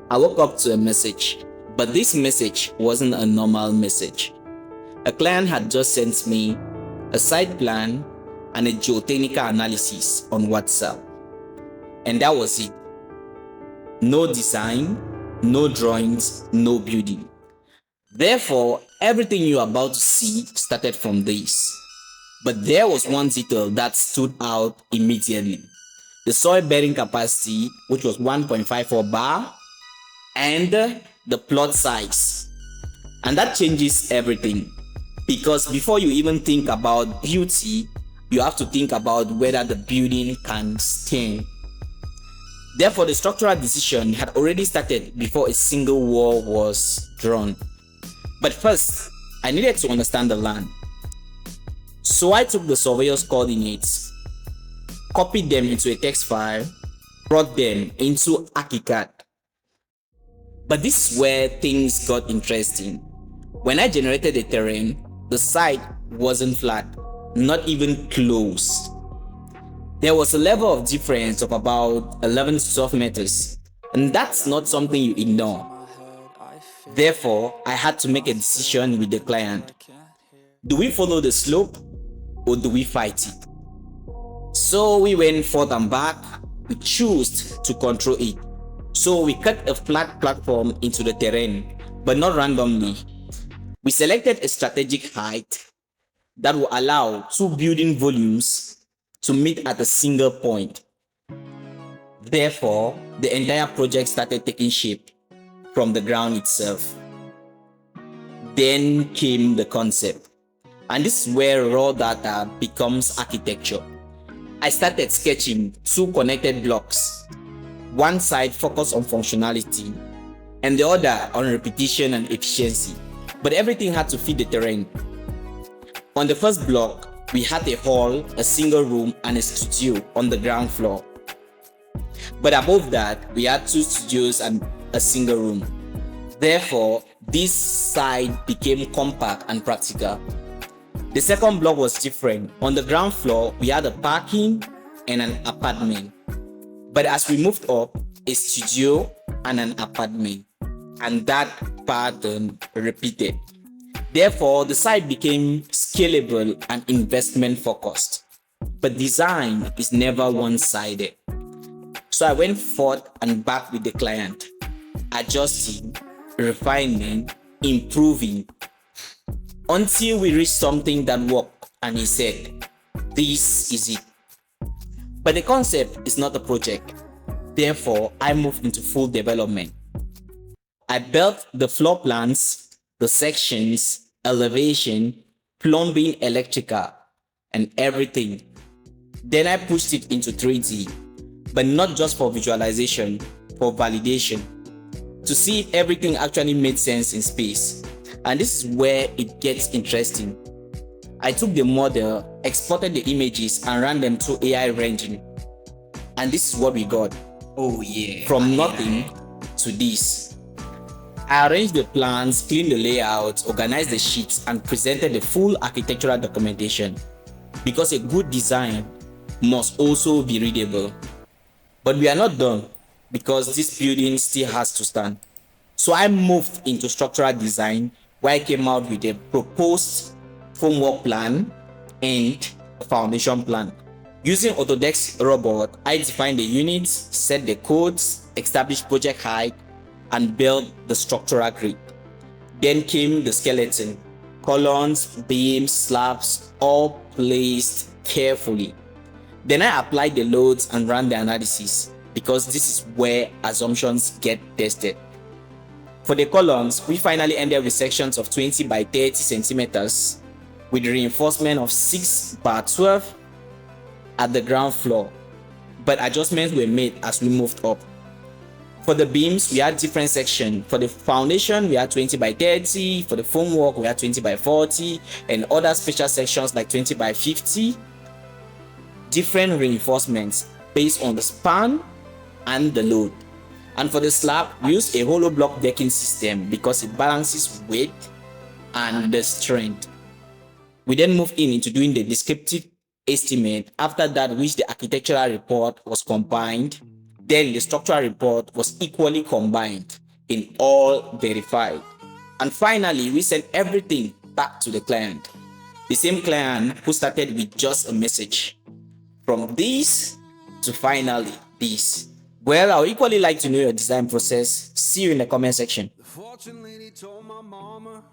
I woke up to a message, but this message wasn't a normal message. A client had just sent me a site plan and a geotechnical analysis on WhatsApp. And that was it. No design, no drawings, no building. Therefore, everything you're about to see started from this. But there was one detail that stood out immediately. The soil bearing capacity, which was 1.54 bar, and the plot size. And that changes everything. Because before you even think about beauty, you have to think about whether the building can stand. Therefore, the structural decision had already started before a single wall was drawn. But first, I needed to understand the land. So I took the surveyor's coordinates, copied them into a text file, brought them into Archicad. But this is where things got interesting. When I generated the terrain, the site wasn't flat, not even close. There was a level of difference of about 11 to 12 meters, and that's not something you ignore. Therefore, I had to make a decision with the client. Do we follow the slope or do we fight it? So we went forth and back. We chose to control it. So we cut a flat platform into the terrain, but not randomly. We selected a strategic height that will allow two building volumes to meet at a single point. Therefore, the entire project started taking shape from the ground itself. Then came the concept, and this is where raw data becomes architecture. I started sketching two connected blocks. One side focused on functionality and the other on repetition and efficiency, but everything had to fit the terrain. On the first block, we had a hall, a single room, and a studio on the ground floor. But above that, we had two studios and a single room. Therefore, this side became compact and practical. The second block was different. On the ground floor, we had a parking and an apartment. But as we moved up, a studio and an apartment. And that pattern repeated. Therefore, the site became scalable and investment focused. But design is never one-sided. So I went forth and back with the client, adjusting, refining, improving, until we reached something that worked, and he said, "This is it." But the concept is not a project. Therefore, I moved into full development. I built the floor plans, the sections, elevation, plumbing, electrical, and everything. Then I pushed it into 3D, but not just for visualization, for validation, to see if everything actually made sense in space. And this is where it gets interesting. I took the model, exported the images, and ran them through AI rendering. And this is what we got. Oh yeah. From nothing to this. I arranged the plans, cleaned the layout, organized the sheets, and presented the full architectural documentation. Because a good design must also be readable. But we are not done, because this building still has to stand. So I moved into structural design, where I came out with a proposed formwork plan and a foundation plan. Using Autodesk Robot, I defined the units, set the codes, established project height, and built the structural grid. Then came the skeleton, columns, beams, slabs, all placed carefully. Then I applied the loads and ran the analysis, because this is where assumptions get tested. For the columns, we finally ended with sections of 20 by 30 centimeters with reinforcement of 6 by 12 at the ground floor, but adjustments were made as we moved up. For the beams, we had different sections. For the foundation, we had 20 by 30. For the formwork, we had 20 by 40, and other special sections like 20 by 50. Different reinforcements based on the span and the load. And for the slab, we used a hollow block decking system because it balances weight and the strength. We then moved into doing the descriptive estimate, after that which the architectural report was combined, Then the structural report was equally combined in all verified. And finally, we sent everything back to the client. The same client who started with just a message. From this to finally this. Well, I would equally like to know your design process. See you in the comment section. The fortune lady told my mama